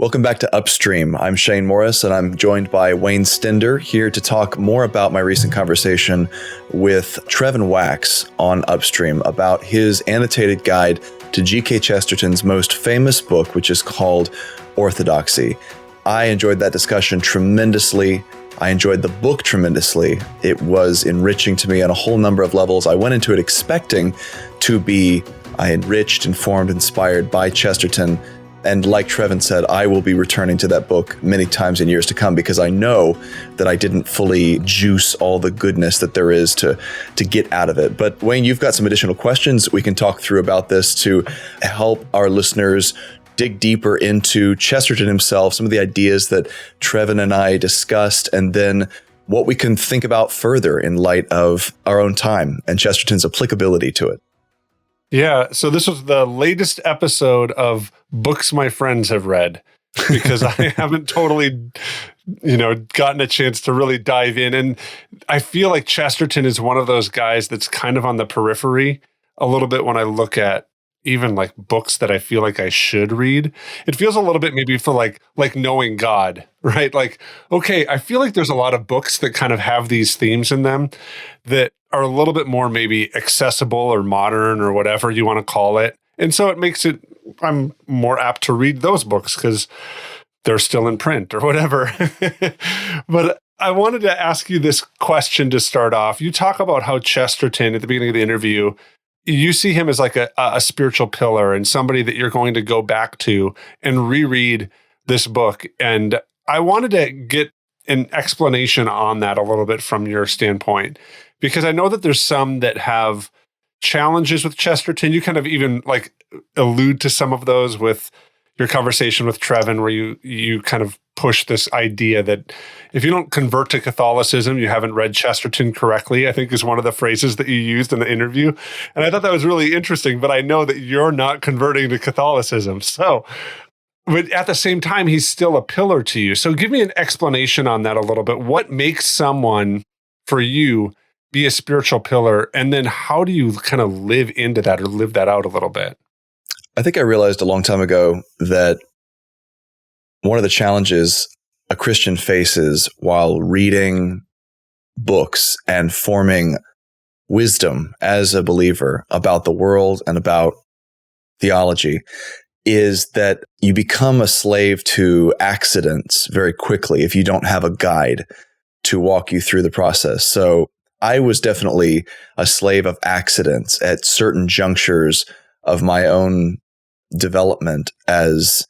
Welcome back to Upstream. I'm Shane Morris, and I'm joined by Wayne Stender here to talk more about my recent conversation with Trevin Wax on Upstream about his annotated guide to G.K. Chesterton's most famous book, which is called Orthodoxy. I enjoyed that discussion tremendously. I enjoyed the book tremendously. It was enriching to me on a whole number of levels. I went into it expecting to be enriched, informed, inspired by Chesterton. And like Trevin said, I will be returning to that book many times in years to come because I know that I didn't fully juice all the goodness that there is to get out of it. But Wayne, you've got some additional questions we can talk through about this to help our listeners dig deeper into Chesterton himself, some of the ideas that Trevin and I discussed, and then what we can think about further in light of our own time and Chesterton's applicability to it. Yeah, so this was the latest episode of Books My Friends Have Read, because I haven't totally, gotten a chance to really dive in. And I feel like Chesterton is one of those guys that's kind of on the periphery a little bit when I look at even like books that I feel like I should read. It feels a little bit maybe for like knowing God, right? Like, okay, I feel like there's a lot of books that kind of have these themes in them that are a little bit more maybe accessible or modern or whatever you want to call it. And so it makes it, I'm more apt to read those books because they're still in print or whatever. But I wanted to ask you this question to start off. You talk about how Chesterton, at the beginning of the interview, you see him as like a spiritual pillar and somebody that you're going to go back to and reread this book. And I wanted to get an explanation on that a little bit from your standpoint, because I know that there's some that have challenges with Chesterton. You kind of even like allude to some of those with your conversation with Trevin, where you kind of push this idea that if you don't convert to Catholicism, you haven't read Chesterton correctly, I think is one of the phrases that you used in the interview. And I thought that was really interesting, but I know that you're not converting to Catholicism. So, but at the same time, he's still a pillar to you. So give me an explanation on that a little bit. What makes someone, for you, be a spiritual pillar? And then how do you kind of live into that or live that out a little bit? I think I realized a long time ago that one of the challenges a Christian faces while reading books and forming wisdom as a believer about the world and about theology is that you become a slave to accidents very quickly if you don't have a guide to walk you through the process. So I was definitely a slave of accidents at certain junctures of my own development as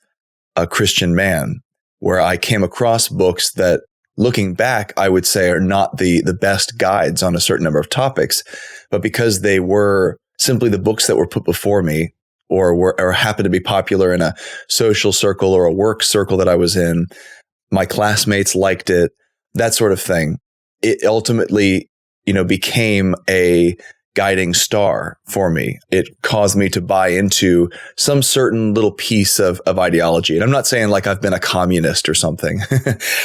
a Christian man, where I came across books that, looking back, I would say are not the best guides on a certain number of topics, but because they were simply the books that were put before me or happened to be popular in a social circle or a work circle that I was in, my classmates liked it, that sort of thing. It ultimately, became a guiding star for me. It caused me to buy into some certain little piece of ideology. And I'm not saying like I've been a communist or something.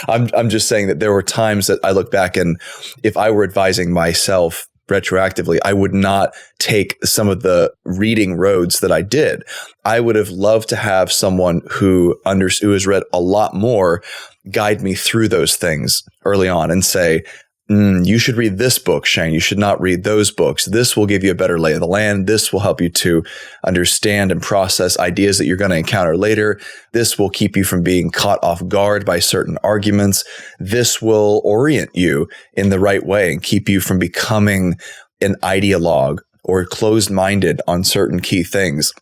I'm just saying that there were times that I look back and if I were advising myself retroactively, I would not take some of the reading roads that I did. I would have loved to have someone who has read a lot more guide me through those things early on and say, you should read this book, Shane. You should not read those books. This will give you a better lay of the land. This will help you to understand and process ideas that you're going to encounter later. This will keep you from being caught off guard by certain arguments. This will orient you in the right way and keep you from becoming an ideologue or closed-minded on certain key things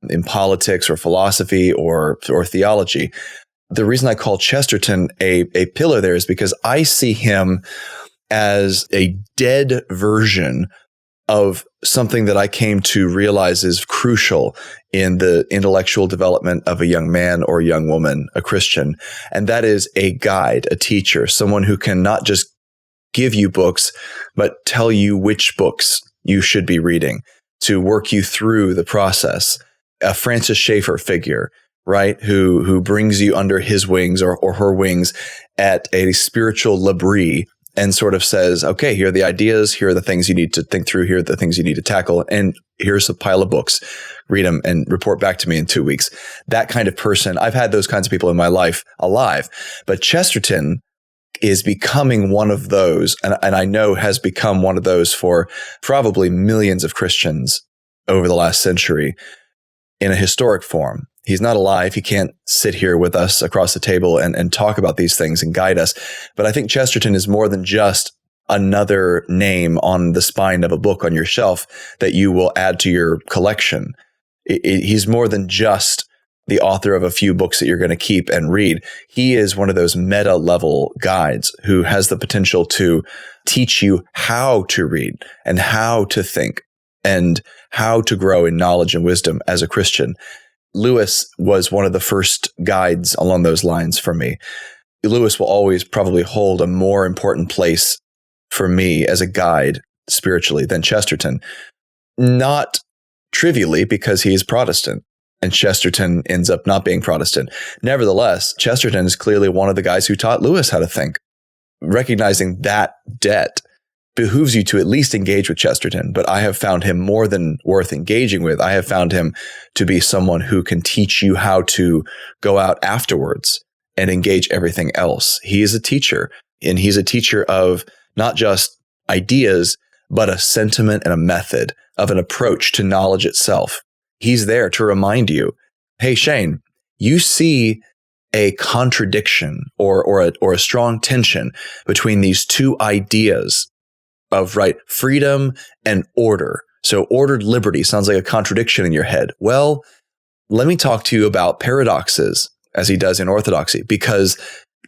in politics or philosophy or theology. The reason I call Chesterton a pillar there is because I see him as a dead version of something that I came to realize is crucial in the intellectual development of a young man or a young woman, a Christian. And that is a guide, a teacher, someone who can not just give you books, but tell you which books you should be reading to work you through the process. A Francis Schaeffer figure, right? Who brings you under his wings or her wings at a spiritual l'abri and sort of says, okay, here are the ideas, here are the things you need to think through, here are the things you need to tackle, and here's a pile of books. read them and report back to me in 2 weeks. That kind of person, I've had those kinds of people in my life alive. But Chesterton is becoming one of those, and I know has become one of those for probably millions of Christians over the last century in a historic form. He's not alive. He can't sit here with us across the table and talk about these things and guide us. But I think Chesterton is more than just another name on the spine of a book on your shelf that you will add to your collection. He's more than just the author of a few books that you're going to keep and read. He is one of those meta level guides who has the potential to teach you how to read and how to think and how to grow in knowledge and wisdom as a Christian. Lewis was one of the first guides along those lines for me. Lewis will always probably hold a more important place for me as a guide spiritually than Chesterton. Not trivially, because he is Protestant and Chesterton ends up not being Protestant. Nevertheless, Chesterton is clearly one of the guys who taught Lewis how to think. Recognizing that debt behooves you to at least engage with Chesterton, but I have found him more than worth engaging with. I have found him to be someone who can teach you how to go out afterwards and engage everything else. He is a teacher, and he's a teacher of not just ideas, but a sentiment and a method of an approach to knowledge itself. He's there to remind you, hey, Shane, you see a contradiction or a strong tension between these two ideas of freedom and order. So ordered liberty sounds like a contradiction in your head. Well, let me talk to you about paradoxes, as he does in Orthodoxy, because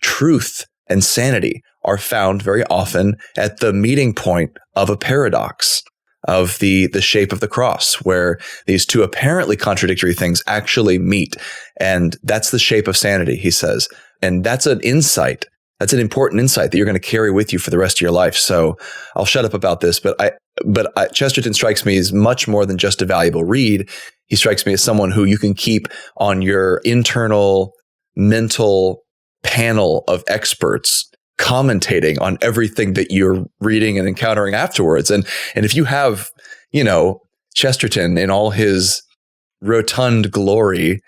truth and sanity are found very often at the meeting point of a paradox, of the shape of the cross, where these two apparently contradictory things actually meet. And that's the shape of sanity, he says. And that's an insight. That's an important insight that you're going to carry with you for the rest of your life. So I'll shut up about this, but Chesterton strikes me as much more than just a valuable read. He strikes me as someone who you can keep on your internal mental panel of experts commentating on everything that you're reading and encountering afterwards. And if you have, Chesterton in all his rotund glory,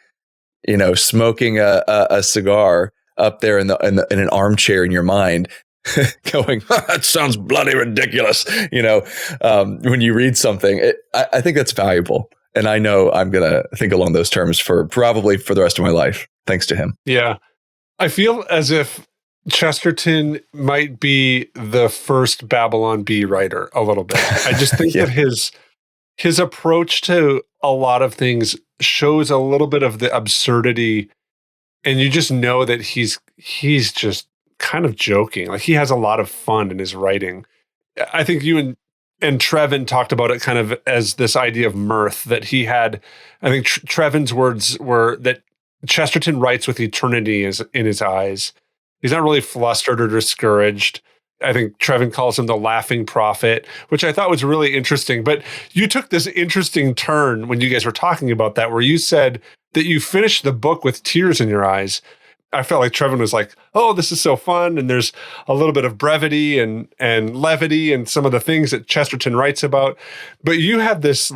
smoking a cigar up there in an armchair in your mind, going, that sounds bloody ridiculous. When you read something, I think that's valuable. And I know I'm going to think along those terms probably for the rest of my life, thanks to him. Yeah. I feel as if Chesterton might be the first Babylon Bee writer a little bit. I just think that his approach to a lot of things shows a little bit of the absurdity, and you just know that he's just kind of joking. Like, he has a lot of fun in his writing. I think you and Trevin talked about it kind of as this idea of mirth that he had. I think Trevin's words were that Chesterton writes with eternity in his eyes. He's not really flustered or discouraged. I think Trevin calls him the laughing prophet, which I thought was really interesting. But you took this interesting turn when you guys were talking about that, where you said that you finished the book with tears in your eyes. I felt like Trevin was like, oh, this is so fun. And there's a little bit of brevity and levity and some of the things that Chesterton writes about. But you had this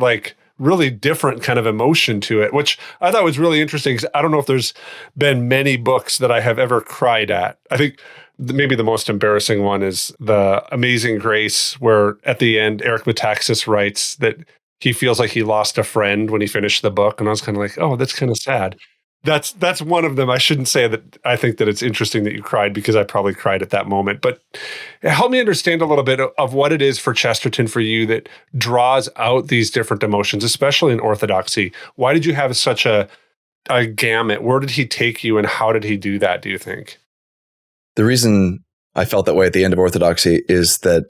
really different kind of emotion to it, which I thought was really interesting, because I don't know if there's been many books that I have ever cried at. I think maybe the most embarrassing one is The Amazing Grace, where at the end, Eric Metaxas writes that he feels like he lost a friend when he finished the book. And I was kind of like, oh, that's kind of sad. That's one of them. I shouldn't say that I think that it's interesting that you cried, because I probably cried at that moment. But help me understand a little bit of what it is for Chesterton for you that draws out these different emotions, especially in Orthodoxy. Why did you have such a gamut? Where did he take you, and how did he do that, do you think? The reason I felt that way at the end of Orthodoxy is that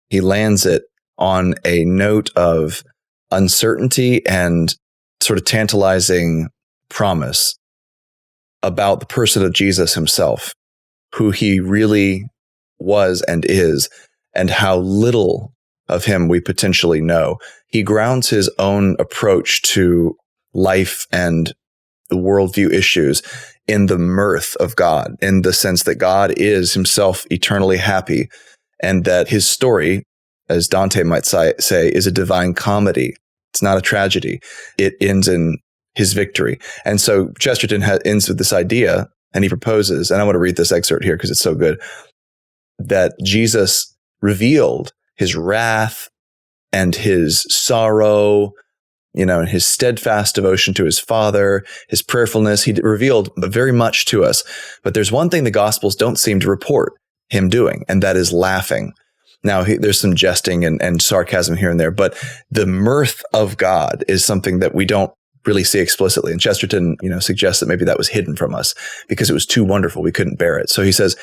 he lands it on a note of uncertainty and sort of tantalizing promise about the person of Jesus himself, who he really was and is, and how little of him we potentially know. He grounds his own approach to life and the worldview issues in the mirth of God, in the sense that God is himself eternally happy, and that his story, as Dante might say, is a divine comedy It's not a tragedy. It ends in his victory. And so Chesterton ends with this idea, and he proposes, and I want to read this excerpt here because it's so good, that Jesus revealed his wrath and his sorrow, and his steadfast devotion to his Father, his prayerfulness. He revealed very much to us. But there's one thing the Gospels don't seem to report him doing, and that is laughing. Now, there's some jesting and sarcasm here and there, but the mirth of God is something that we don't really see explicitly. And Chesterton, suggests that maybe that was hidden from us because it was too wonderful. We couldn't bear it. So he says,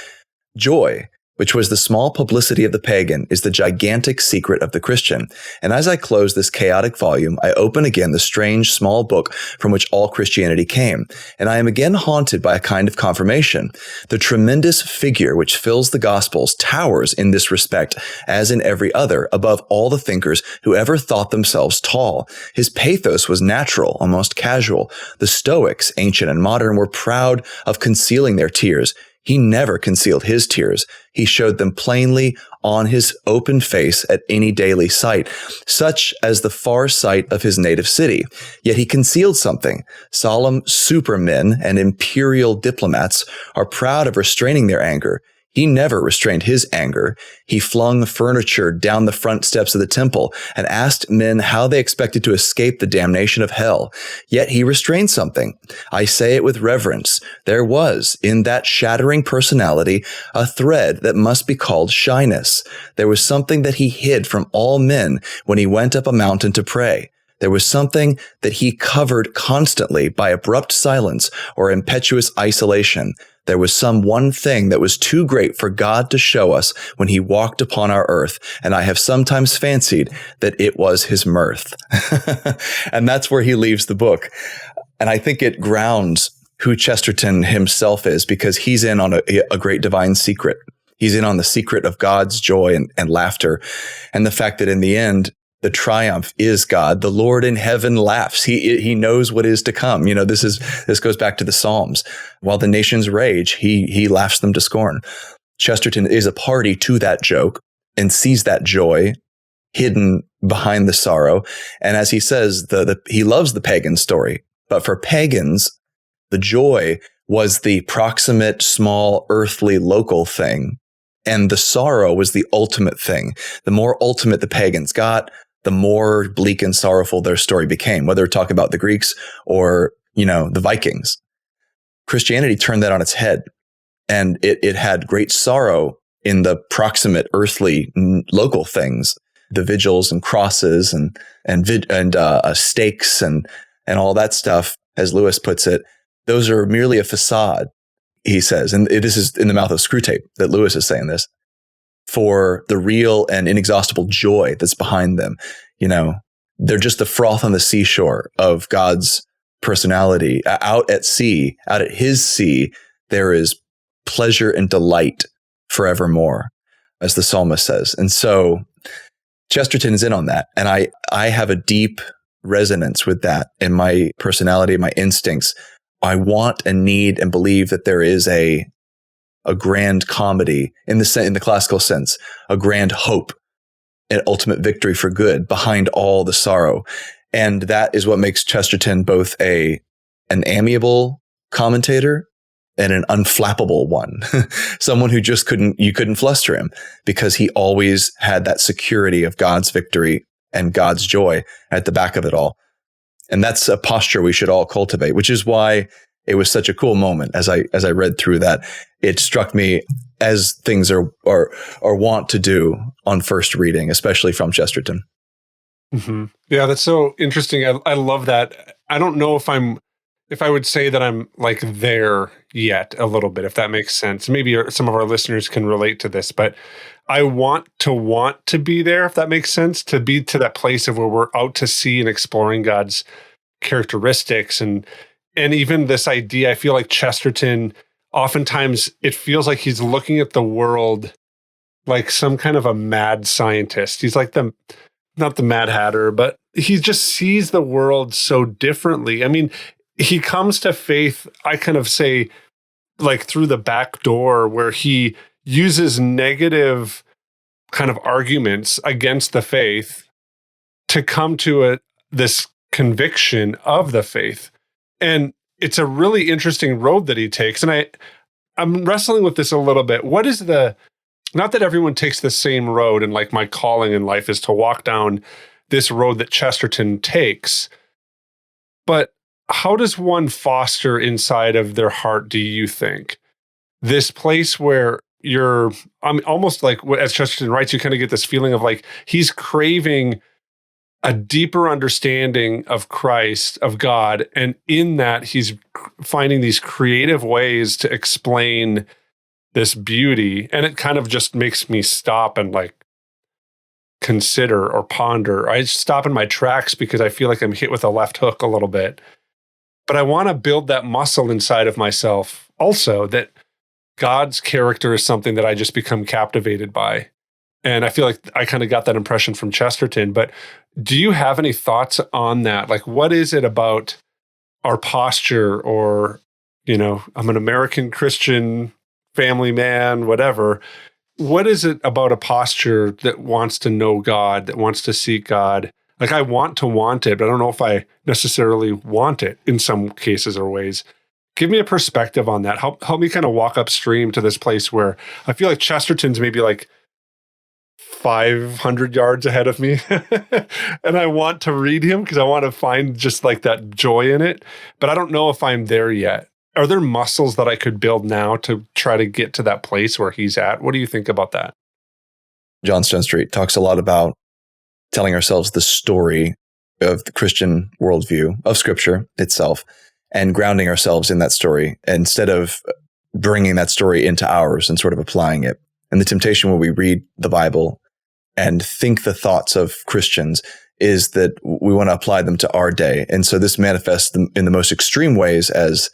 joy, which was the small publicity of the pagan, is the gigantic secret of the Christian. And as I close this chaotic volume, I open again the strange small book from which all Christianity came, and I am again haunted by a kind of confirmation. The tremendous figure which fills the Gospels towers in this respect, as in every other, above all the thinkers who ever thought themselves tall. His pathos was natural, almost casual. The Stoics, ancient and modern, were proud of concealing their tears. He never concealed his tears. He showed them plainly on his open face at any daily sight, such as the far sight of his native city. Yet he concealed something. Solemn supermen and imperial diplomats are proud of restraining their anger. He never restrained his anger. He flung furniture down the front steps of the temple and asked men how they expected to escape the damnation of hell. Yet he restrained something. I say it with reverence. There was, in that shattering personality, a thread that must be called shyness. There was something that he hid from all men when he went up a mountain to pray. There was something that he covered constantly by abrupt silence or impetuous isolation. There was some one thing that was too great for God to show us when he walked upon our earth, and I have sometimes fancied that it was his mirth. And that's where he leaves the book. And I think it grounds who Chesterton himself is, because he's in on a great divine secret. He's in on the secret of God's joy and laughter, and the fact that in the end, the triumph is God. The Lord in heaven laughs. He knows what is to come. This goes back to the Psalms. While the nations rage, he laughs them to scorn. Chesterton is a party to that joke and sees that joy hidden behind the sorrow. And as he says, he loves the pagan story. But for pagans, the joy was the proximate, small, earthly, local thing. And the sorrow was the ultimate thing. The more ultimate the pagans got, the more bleak and sorrowful their story became, whether we're talking about the Greeks or, the Vikings. Christianity turned that on its head, and it had great sorrow in the proximate, earthly, local things, the vigils and crosses and stakes and all that stuff, as Lewis puts it. Those are merely a facade, he says. And this is in the mouth of Screwtape that Lewis is saying this, for the real and inexhaustible joy that's behind them. They're just the froth on the seashore of God's personality. Out at sea, out at his sea, there is pleasure and delight forevermore, as the psalmist says. And so Chesterton is in on that. And I have a deep resonance with that in my personality, my instincts. I want and need and believe that there is a grand comedy in the classical sense, a grand hope, an ultimate victory for good behind all the sorrow. And that is what makes Chesterton both an amiable commentator and an unflappable one. Someone who just you couldn't fluster him, because he always had that security of God's victory and God's joy at the back of it all. And that's a posture we should all cultivate, which is why it was such a cool moment as I read through that. It struck me, as things are wont to do on first reading, especially from Chesterton. Mm-hmm. Yeah, that's so interesting. I love that. I don't know if I would say that I'm like there yet a little bit, if that makes sense. Maybe some of our listeners can relate to this, but I want to be there, if that makes sense, to be to that place of where we're out to sea and exploring God's characteristics and even this idea. I feel like Chesterton, oftentimes it feels like he's looking at the world like some kind of a mad scientist. He's like not the Mad Hatter, but he just sees the world so differently. I mean, he comes to faith, I kind of say, like through the back door, where he uses negative kind of arguments against the faith to come to this conviction of the faith. And it's a really interesting road that he takes. And I'm wrestling with this a little bit. What is not that everyone takes the same road, and like my calling in life is to walk down this road that Chesterton takes, but how does one foster inside of their heart, do you think, this place where I'm almost like, as Chesterton writes, you kind of get this feeling of like he's craving a deeper understanding of Christ, of God, and in that he's finding these creative ways to explain this beauty, and it kind of just makes me stop and like consider or ponder. I stop in my tracks because I feel like I'm hit with a left hook a little bit. But I want to build that muscle inside of myself also, that God's character is something that I just become captivated by. And I feel like I kind of got that impression from Chesterton. But do you have any thoughts on that? Like, what is it about our posture, or, I'm an American Christian family man, whatever. What is it about a posture that wants to know God, that wants to seek God? Like, I want it, but I don't know if I necessarily want it in some cases or ways. Give me a perspective on that. Help me kind of walk upstream to this place where I feel like Chesterton's maybe like 500 yards ahead of me. And I want to read him because I want to find just like that joy in it. But I don't know if I'm there yet. Are there muscles that I could build now to try to get to that place where he's at? What do you think about that? John Stonestreet talks a lot about telling ourselves the story of the Christian worldview, of Scripture itself, and grounding ourselves in that story instead of bringing that story into ours and sort of applying it. And the temptation when we read the Bible and think the thoughts of Christians is that we want to apply them to our day. And so this manifests in the most extreme ways as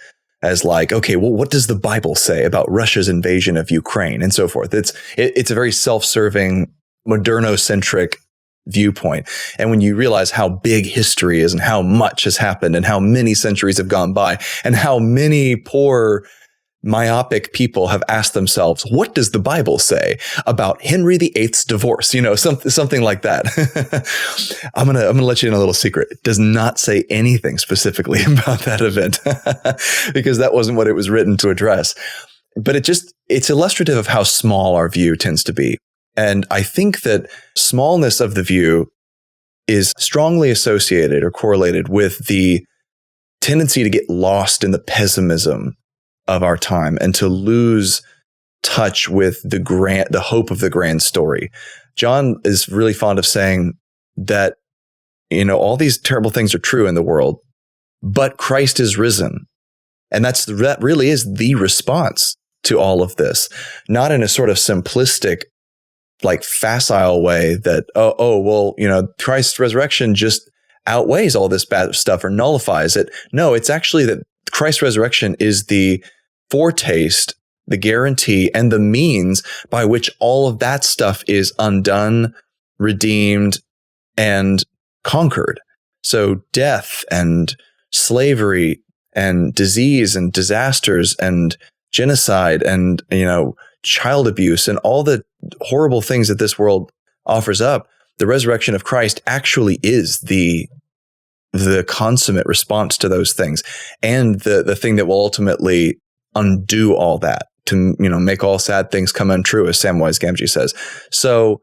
like, okay, well, what does the Bible say about Russia's invasion of Ukraine and so forth? It's a very self-serving, modernocentric viewpoint. And when you realize how big history is and how much has happened and how many centuries have gone by and how many poor myopic people have asked themselves, what does the Bible say about Henry VIII's divorce? Something like that. I'm gonna let you in a little secret. It does not say anything specifically about that event because that wasn't what it was written to address. But it's illustrative of how small our view tends to be. And I think that smallness of the view is strongly associated or correlated with the tendency to get lost in the pessimism of our time and to lose touch with the hope of the grand story. John is really fond of saying that, all these terrible things are true in the world, but Christ is risen. And that really is the response to all of this, not in a sort of simplistic, like facile way that, Christ's resurrection just outweighs all this bad stuff or nullifies it. No, it's actually that Christ's resurrection is the foretaste, the guarantee, and the means by which all of that stuff is undone, redeemed, and conquered. So death and slavery and disease and disasters and genocide and, child abuse and all the horrible things that this world offers up, the resurrection of Christ actually is the consummate response to those things, and the thing that will ultimately undo all that, to make all sad things come untrue, as Samwise Gamgee says. So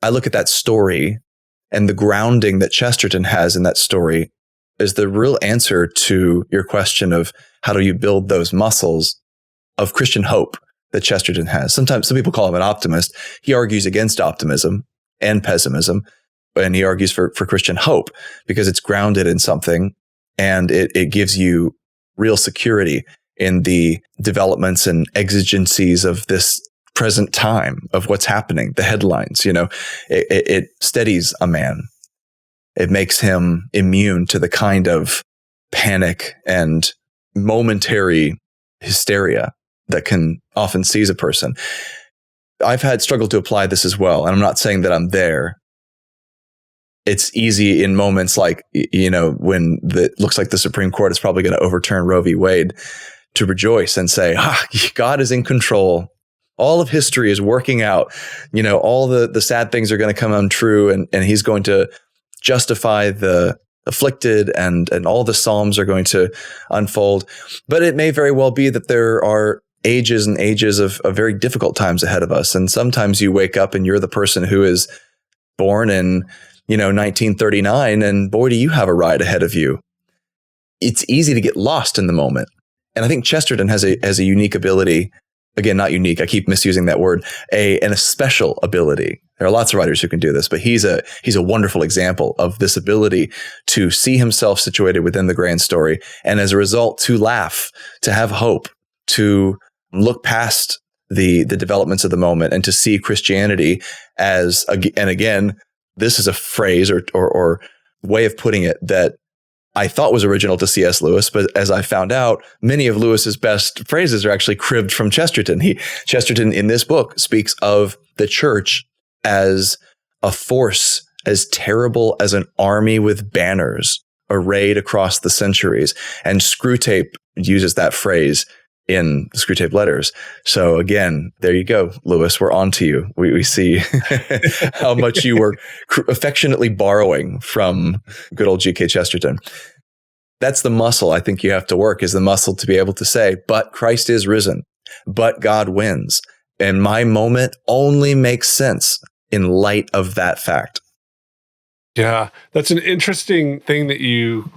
I look at that story, and the grounding that Chesterton has in that story is the real answer to your question of how do you build those muscles of Christian hope that Chesterton has. Sometimes some people call him an optimist. He argues against optimism and pessimism, and he argues for Christian hope because it's grounded in something, and it gives you real security in the developments and exigencies of this present time of what's happening, the headlines. It steadies a man. It makes him immune to the kind of panic and momentary hysteria that can often seize a person. I've had struggled to apply this as well, and I'm not saying that I'm there. It's easy in moments like, when it looks like the Supreme Court is probably going to overturn Roe v. Wade, to rejoice and say, God is in control. All of history is working out. All the sad things are going to come untrue, and he's going to justify the afflicted, and all the Psalms are going to unfold. But it may very well be that there are ages and ages of very difficult times ahead of us. And sometimes you wake up and you're the person who is born in, 1939, and boy, do you have a ride ahead of you. It's easy to get lost in the moment. And I think Chesterton has a unique ability. Again, not unique. I keep misusing that word. And a special ability. There are lots of writers who can do this, but he's a wonderful example of this ability to see himself situated within the grand story, and as a result, to laugh, to have hope, to look past the developments of the moment, and to see Christianity as, and again, this is a phrase or way of putting it that I thought was original to C.S. Lewis, but as I found out, many of Lewis's best phrases are actually cribbed from Chesterton. Chesterton in this book speaks of the church as a force as terrible as an army with banners arrayed across the centuries. And Screwtape uses that phrase in the Screwtape Letters. So again, there you go, Lewis, we're on to you. We see how much you were affectionately borrowing from good old G.K. Chesterton. That's the muscle I think you have to work, is the muscle to be able to say, but Christ is risen, but God wins. And my moment only makes sense in light of that fact. Yeah, that's an interesting thing that you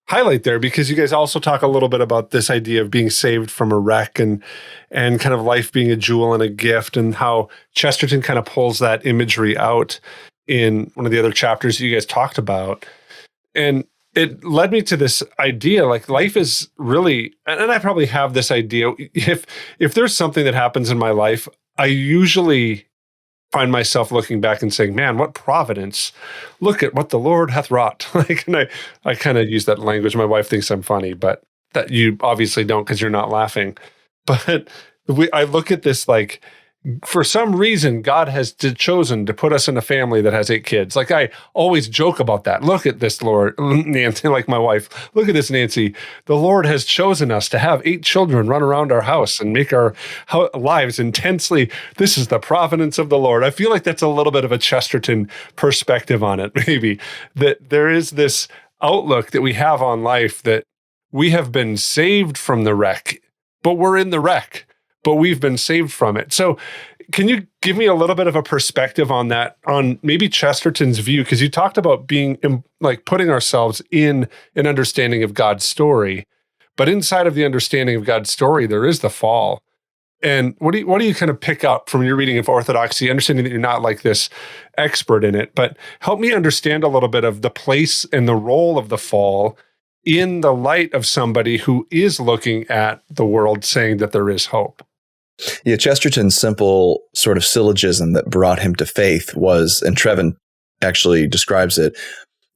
highlight there, because you guys also talk a little bit about this idea of being saved from a wreck and kind of life being a jewel and a gift, and how Chesterton kind of pulls that imagery out in one of the other chapters you guys talked about. And it led me to this idea, like life is really, and I probably have this idea, if there's something that happens in my life, I usually find myself looking back and saying, man, what providence, look at what the Lord hath wrought. And I kind of use that language. My wife thinks I'm funny, but that you obviously don't, because you're not laughing. But I look at this like, for some reason, God has chosen to put us in a family that has 8 kids. Like I always joke about that. Look at this, Lord, Nancy, like my wife. Look at this, Nancy. The Lord has chosen us to have 8 children run around our house and make our lives intensely. This is the providence of the Lord. I feel like that's a little bit of a Chesterton perspective on it, maybe. That there is this outlook that we have on life that we have been saved from the wreck, but we're in the wreck. But we've been saved from it. So can you give me a little bit of a perspective on that, on maybe Chesterton's view? Because you talked about being like putting ourselves in an understanding of God's story, but inside of the understanding of God's story, there is the fall. And what do you kind of pick up from your reading of Orthodoxy, understanding that you're not like this expert in it, but help me understand a little bit of the place and the role of the fall in the light of somebody who is looking at the world saying that there is hope. Yeah, Chesterton's simple sort of syllogism that brought him to faith was, and Trevin actually describes it,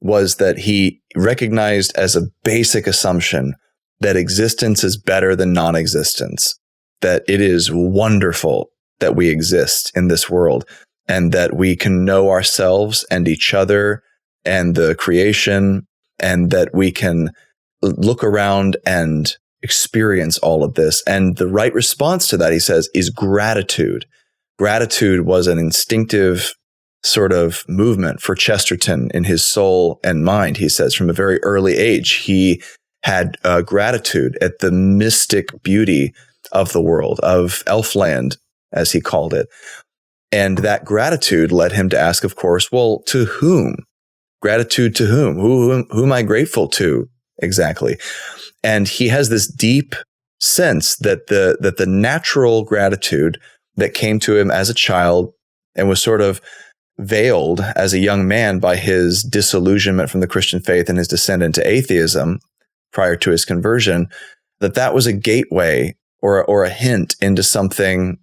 was that he recognized as a basic assumption that existence is better than non-existence, that it is wonderful that we exist in this world, and that we can know ourselves and each other and the creation, and that we can look around and experience all of this. And the right response to that, he says, is gratitude. Gratitude was an instinctive sort of movement for Chesterton in his soul and mind. He says from a very early age, he had gratitude at the mystic beauty of the world, of Elfland, as he called it. And that gratitude led him to ask, of course, well, to whom? Gratitude to whom? Who am I grateful to exactly? And he has this deep sense that the natural gratitude that came to him as a child and was sort of veiled as a young man by his disillusionment from the Christian faith and his descent into atheism prior to his conversion, that was a gateway or a hint into something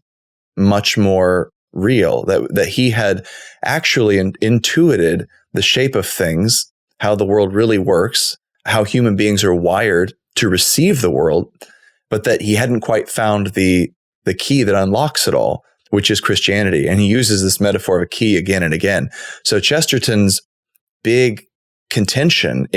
much more real, that he had actually intuited the shape of things, how the world really works, how human beings are wired to receive the world, but that he hadn't quite found the key that unlocks it all, which is Christianity. And he uses this metaphor of a key again and again. So Chesterton's big contention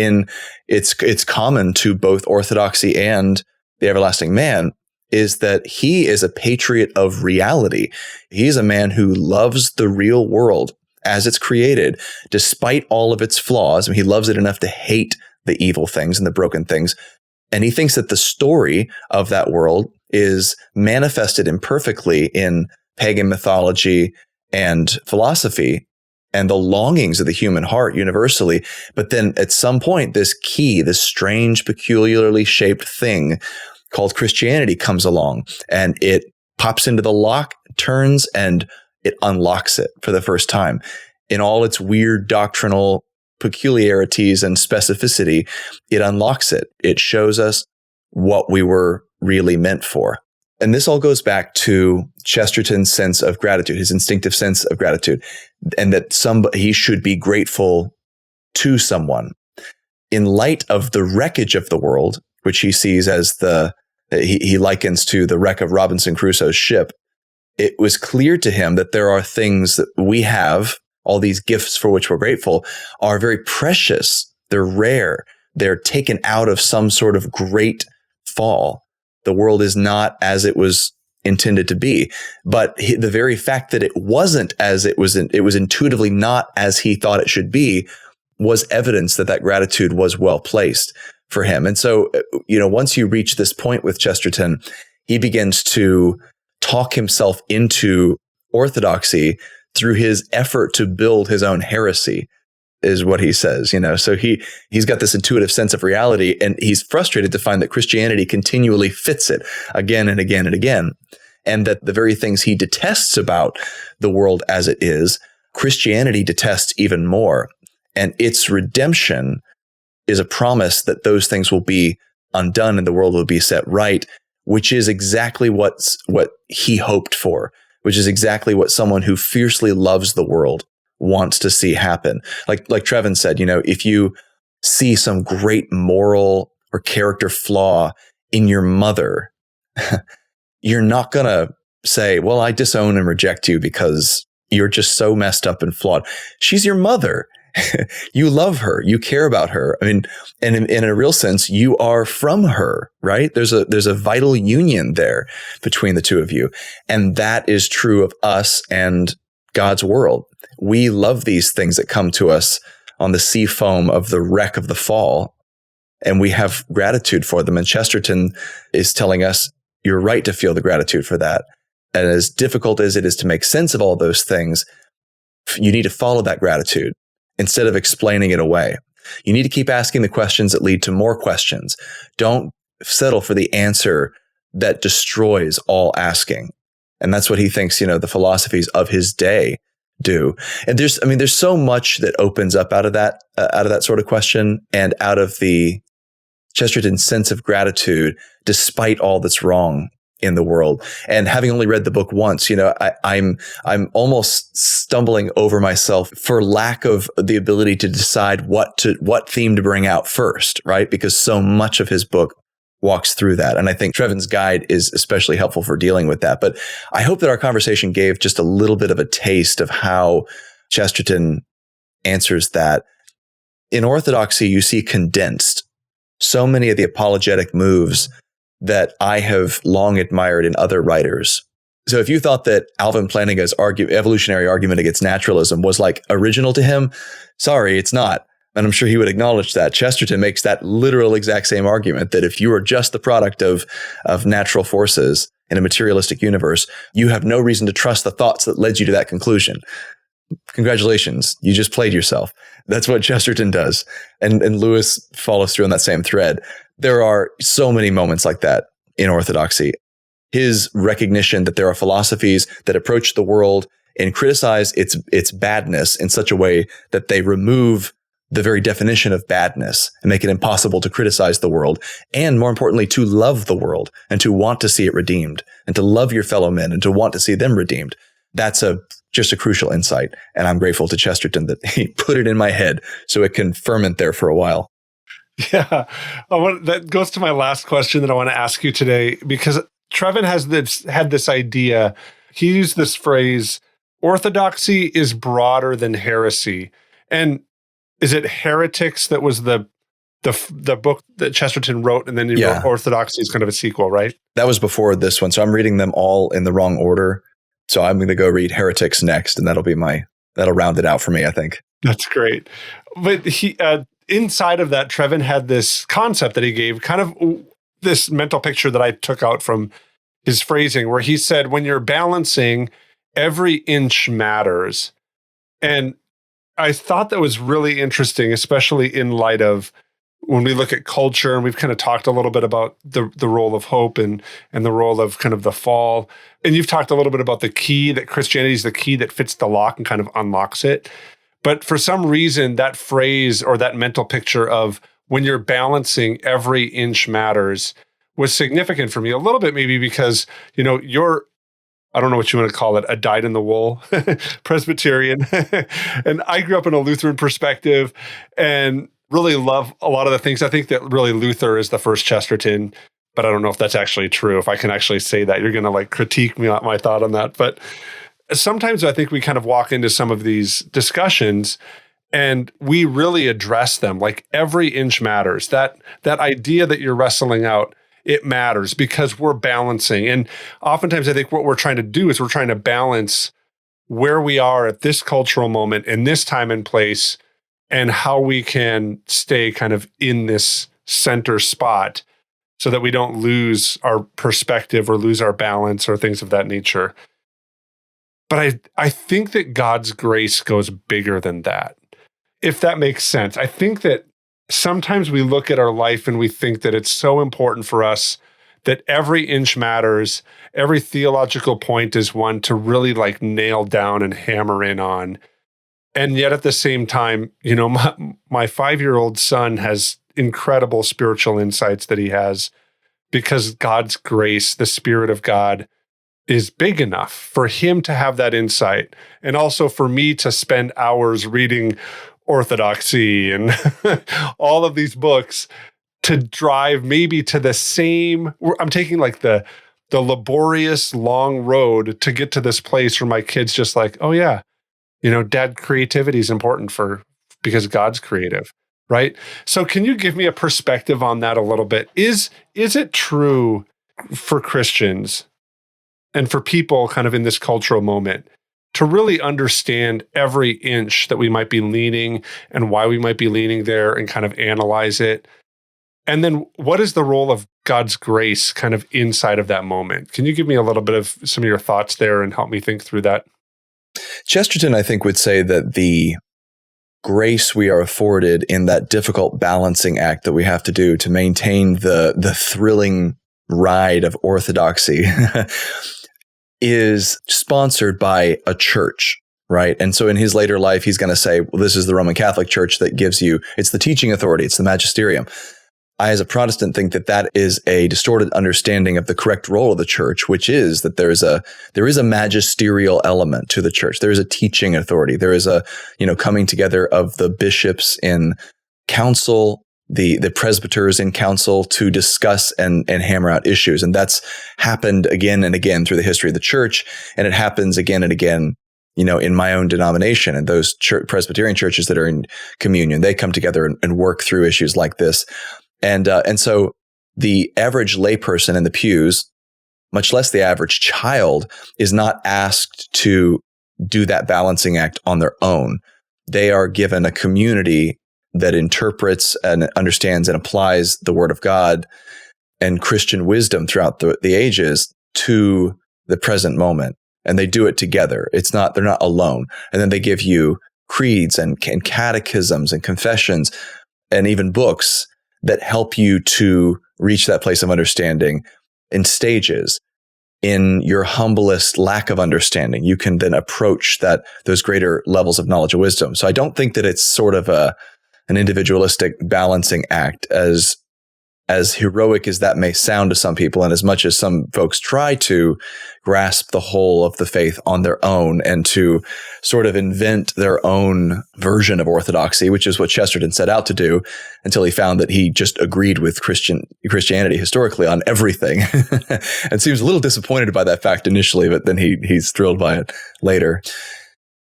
it's common to both Orthodoxy and the Everlasting Man is that he is a patriot of reality. He's a man who loves the real world as it's created, despite all of its flaws. I mean, he loves it enough to hate the evil things and the broken things. And he thinks that the story of that world is manifested imperfectly in pagan mythology and philosophy and the longings of the human heart universally. But then at some point, this strange, peculiarly shaped thing called Christianity comes along, and it pops into the lock, turns, and it unlocks it for the first time. In all its weird doctrinal peculiarities and specificity, it unlocks it. It shows us what we were really meant for. And this all goes back to Chesterton's sense of gratitude, his instinctive sense of gratitude, and that he should be grateful to someone. In light of the wreckage of the world, which he sees as he likens to the wreck of Robinson Crusoe's ship, it was clear to him that there are things that we have, all these gifts for which we're grateful, are very precious. They're rare. They're taken out of some sort of great fall. The world is not as it was intended to be. But the very fact that it wasn't as it was intuitively not as he thought it should be, was evidence that gratitude was well placed for him. And so, once you reach this point with Chesterton, he begins to talk himself into orthodoxy through his effort to build his own heresy, is what he says. So he's got this intuitive sense of reality, and he's frustrated to find that Christianity continually fits it again and again and again, and that the very things he detests about the world as it is, Christianity detests even more. And its redemption is a promise that those things will be undone and the world will be set right, which is exactly what he hoped for, which is exactly what someone who fiercely loves the world wants to see happen. Like Trevin said, if you see some great moral or character flaw in your mother, you're not going to say, well, I disown and reject you because you're just so messed up and flawed. She's your mother. You love her. You care about her. I mean, and in a real sense, you are from her, right? There's a vital union there between the two of you. And that is true of us and God's world. We love these things that come to us on the sea foam of the wreck of the fall, and we have gratitude for them. And Chesterton is telling us, you're right to feel the gratitude for that. And as difficult as it is to make sense of all those things, you need to follow that gratitude instead of explaining it away. You need to keep asking the questions that lead to more questions. Don't settle for the answer that destroys all asking. And that's what he thinks, the philosophies of his day do. And there's so much that opens up out of that sort of question, and out of the Chesterton's sense of gratitude, despite all that's wrong in the world. And having only read the book once, I'm almost stumbling over myself for lack of the ability to decide what theme to bring out first, right? Because so much of his book walks through that. And I think Trevin's guide is especially helpful for dealing with that. But I hope that our conversation gave just a little bit of a taste of how Chesterton answers that. In Orthodoxy, you see condensed so many of the apologetic moves that I have long admired in other writers. So if you thought that Alvin Plantinga's evolutionary argument against naturalism was original to him, sorry, it's not. And I'm sure he would acknowledge that. Chesterton makes that literal exact same argument, that if you are just the product of natural forces in a materialistic universe, you have no reason to trust the thoughts that led you to that conclusion. Congratulations, you just played yourself. That's what Chesterton does. And Lewis follows through on that same thread. There are so many moments like that in Orthodoxy. His recognition that there are philosophies that approach the world and criticize its badness in such a way that they remove the very definition of badness and make it impossible to criticize the world, and more importantly, to love the world and to want to see it redeemed, and to love your fellow men and to want to see them redeemed. That's just a crucial insight. And I'm grateful to Chesterton that he put it in my head so it can ferment there for a while. Yeah. That goes to my last question that I want to ask you today, because Trevin had this idea. He used this phrase, orthodoxy is broader than heresy. And is it Heretics that was the book that Chesterton wrote, and then he wrote Orthodoxy is kind of a sequel, right? That was before this one. So I'm reading them all in the wrong order. So I'm going to go read Heretics next, and that'll be my that'll round it out for me, I think. That's great. But he inside of that, Trevin had this concept that he gave, kind of this mental picture that I took out from his phrasing, where he said, when you're balancing, every inch matters. And I thought that was really interesting, especially in light of when we look at culture, and we've kind of talked a little bit about the role of hope and the role of kind of the fall. And you've talked a little bit about the key, that Christianity is the key that fits the lock and kind of unlocks it. But for some reason, that phrase or that mental picture of when you're balancing, every inch matters was significant for me a little bit, maybe because, you're, I don't know what you want to call it, a dyed-in-the-wool Presbyterian. And I grew up in a Lutheran perspective and really love a lot of the things. I think that really Luther is the first Chesterton, but I don't know if that's actually true. If I can actually say that, you're going to critique me on my thought on that. But sometimes I think we kind of walk into some of these discussions and we really address them, like every inch matters. That idea that you're wrestling out, it matters because we're balancing. And oftentimes I think what we're trying to do is we're trying to balance where we are at this cultural moment in this time and place, and how we can stay kind of in this center spot so that we don't lose our perspective or lose our balance or things of that nature. But I think that God's grace goes bigger than that, if that makes sense. I think that sometimes we look at our life and we think that it's so important for us that every inch matters, every theological point is one to really nail down and hammer in on. And yet at the same time, my 5-year-old son has incredible spiritual insights that he has because God's grace, the Spirit of God, is big enough for him to have that insight. And also for me to spend hours reading Orthodoxy and all of these books to drive maybe to the same, I'm taking the laborious long road to get to this place where my kid's just oh yeah, Dad, creativity is important because God's creative, right? So can you give me a perspective on that a little bit? Is it true for Christians and for people kind of in this cultural moment to really understand every inch that we might be leaning and why we might be leaning there and kind of analyze it? And then what is the role of God's grace kind of inside of that moment? Can you give me a little bit of some of your thoughts there and help me think through that? Chesterton, I think, would say that the grace we are afforded in that difficult balancing act that we have to do to maintain the thrilling ride of orthodoxy is sponsored by a church, right? And so in his later life, he's going to say, well, this is the Roman Catholic Church that gives you, it's the teaching authority, it's the magisterium. I, as a Protestant, think that is a distorted understanding of the correct role of the church, which is that there is a magisterial element to the church. There is a teaching authority. There is a, coming together of the bishops in council, the presbyters in council to discuss and hammer out issues. And that's happened again and again through the history of the church. And it happens again and again, in my own denomination and those Presbyterian churches that are in communion. They come together and work through issues like this. And so the average layperson in the pews, much less the average child, is not asked to do that balancing act on their own. They are given a community that interprets and understands and applies the Word of God and Christian wisdom throughout the ages to the present moment. And they do it together. They're not alone. And then they give you creeds and catechisms and confessions and even books that help you to reach that place of understanding in stages. In your humblest lack of understanding, you can then approach those greater levels of knowledge and wisdom. So I don't think that it's sort of an individualistic balancing act, as heroic as that may sound to some people, and as much as some folks try to grasp the whole of the faith on their own and to sort of invent their own version of orthodoxy, which is what Chesterton set out to do until he found that he just agreed with Christianity historically on everything and seems a little disappointed by that fact initially, but then he's thrilled by it later.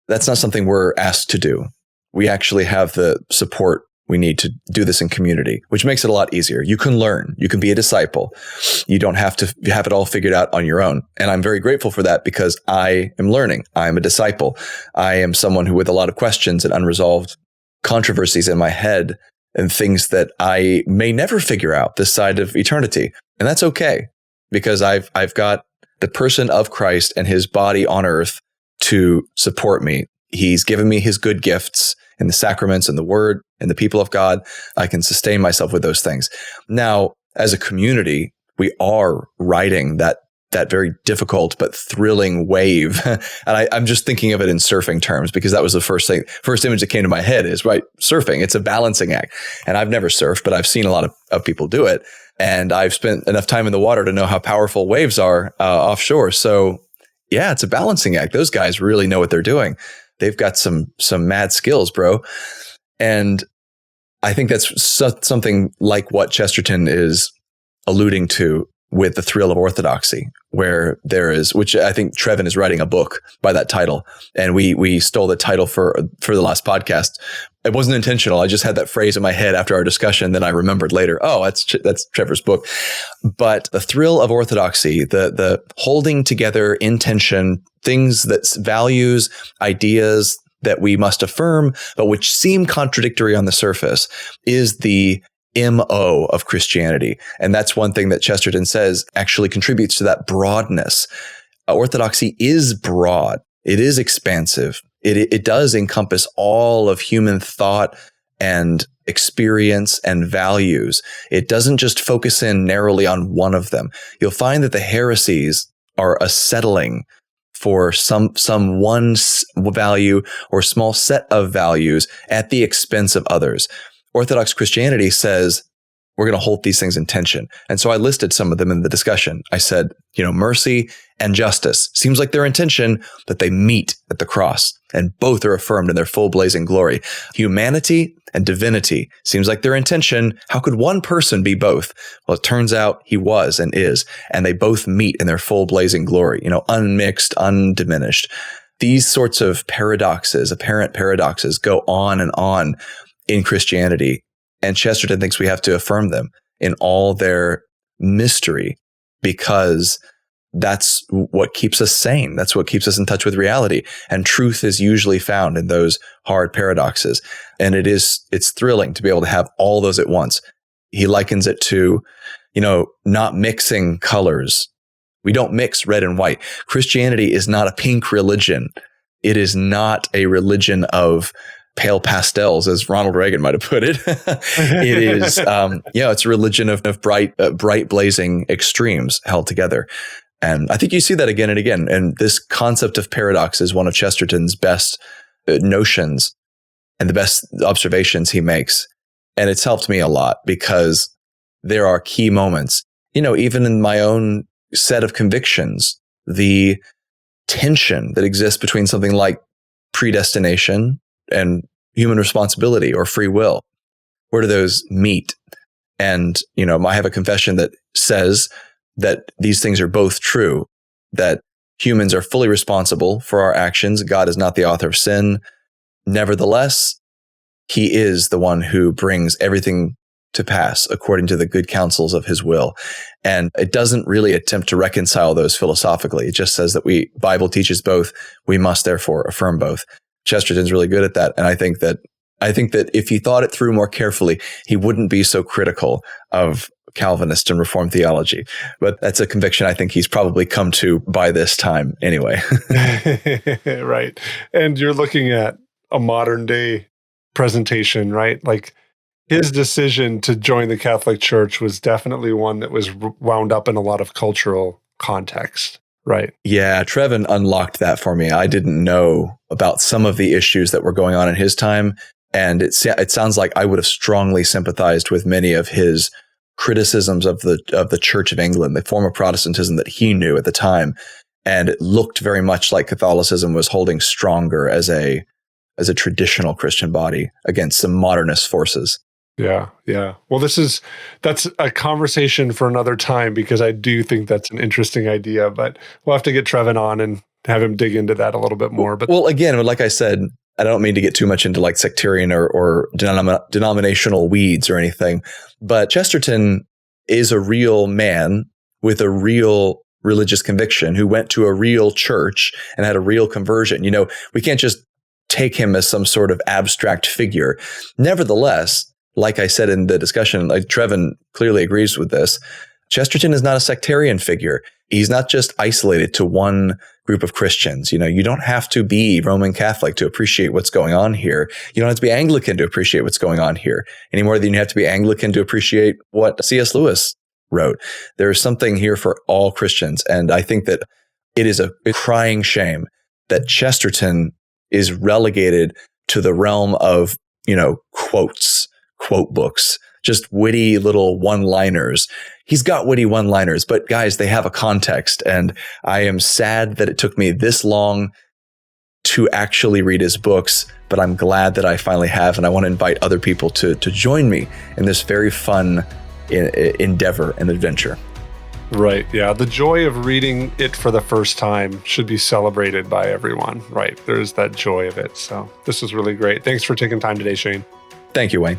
That's not something we're asked to do. We actually have the support We need to do this in community, which makes it a lot easier. You can learn. You can be a disciple. You don't have to have it all figured out on your own. And I'm very grateful for that because I am learning. I'm a disciple. I am someone who with a lot of questions and unresolved controversies in my head and things that I may never figure out this side of eternity. And that's okay because I've got the person of Christ and his body on earth to support me. He's given me his good gifts in the sacraments and the word and the people of God. I can sustain myself with those things. Now, as a community, we are riding that very difficult but thrilling wave. And I'm just thinking of it in surfing terms because that was the first image that came to my head is, right, surfing. It's a balancing act. And I've never surfed, but I've seen a lot of people do it. And I've spent enough time in the water to know how powerful waves are offshore. So yeah, it's a balancing act. Those guys really know what they're doing. They've got some mad skills, bro. And I think that's something like what Chesterton is alluding to with the thrill of orthodoxy, where there is, which I think Trevin is writing a book by that title. And we stole the title for the last podcast. It wasn't intentional. I just had that phrase in my head after our discussion. Then I remembered later, oh, that's Trevor's book. But the thrill of orthodoxy, the holding together in tension, things that's values, ideas that we must affirm, but which seem contradictory on the surface, is the MO of Christianity. And that's one thing that Chesterton says actually contributes to that broadness. Orthodoxy is broad. It is expansive. It does encompass all of human thought and experience and values. It doesn't just focus in narrowly on one of them. You'll find that the heresies are a settling for some one value or small set of values at the expense of others. Orthodox Christianity says we're going to hold these things in tension. And so I listed some of them in the discussion. I said, mercy and justice seems like they're in tension, but they meet at the cross and both are affirmed in their full blazing glory. Humanity and divinity seems like they're in tension. How could one person be both? Well, it turns out he was and is, and they both meet in their full blazing glory, unmixed, undiminished. These sorts of paradoxes, apparent paradoxes, go on and on in Christianity. And Chesterton thinks we have to affirm them in all their mystery because that's what keeps us sane. That's what keeps us in touch with reality. And truth is usually found in those hard paradoxes. And it's thrilling to be able to have all those at once. He likens it to, not mixing colors. We don't mix red and white. Christianity is not a pink religion. It is not a religion of pale pastels, as Ronald Reagan might have put it. It is, it's a religion of bright blazing extremes held together. And I think you see that again and again. And this concept of paradox is one of Chesterton's best notions and the best observations he makes. And it's helped me a lot because there are key moments, even in my own set of convictions, the tension that exists between something like predestination and human responsibility or free will. Where do those meet? And, I have a confession that says that these things are both true, that humans are fully responsible for our actions. God is not the author of sin. Nevertheless, he is the one who brings everything to pass according to the good counsels of his will. And it doesn't really attempt to reconcile those philosophically. It just says that Bible teaches both. We must therefore affirm both. Chesterton's really good at that. And I think that if he thought it through more carefully, he wouldn't be so critical of Calvinist and Reformed theology. But that's a conviction I think he's probably come to by this time anyway. Right. And you're looking at a modern day presentation, right? Like his decision to join the Catholic Church was definitely one that was wound up in a lot of cultural context. Right. Yeah. Trevin unlocked that for me. I didn't know about some of the issues that were going on in his time. And it sounds like I would have strongly sympathized with many of his criticisms of the Church of England, the form of Protestantism that he knew at the time. And it looked very much like Catholicism was holding stronger as a traditional Christian body against some modernist forces. Yeah. Yeah. Well, that's a conversation for another time because I do think that's an interesting idea, but we'll have to get Trevin on and have him dig into that a little bit more. But well, again, like I said, I don't mean to get too much into like sectarian or denominational weeds or anything, but Chesterton is a real man with a real religious conviction who went to a real church and had a real conversion. You know, we can't just take him as some sort of abstract figure. Nevertheless, like I said in the discussion, like Trevin clearly agrees with this, Chesterton is not a sectarian figure. He's not just isolated to one group of Christians. You know, you don't have to be Roman Catholic to appreciate what's going on here. You don't have to be Anglican to appreciate what's going on here any more than you have to be Anglican to appreciate what C.S. Lewis wrote. There is something here for all Christians. And I think that it is a crying shame that Chesterton is relegated to the realm of, you know, quote books, just witty little one-liners. He's got witty one-liners, but guys, they have a context. And I am sad that it took me this long to actually read his books, but I'm glad that I finally have. And I want to invite other people to join me in this very fun endeavor and adventure. Right. Yeah. The joy of reading it for the first time should be celebrated by everyone. Right. There's that joy of it. So this was really great. Thanks for taking time today, Shane. Thank you, Wayne.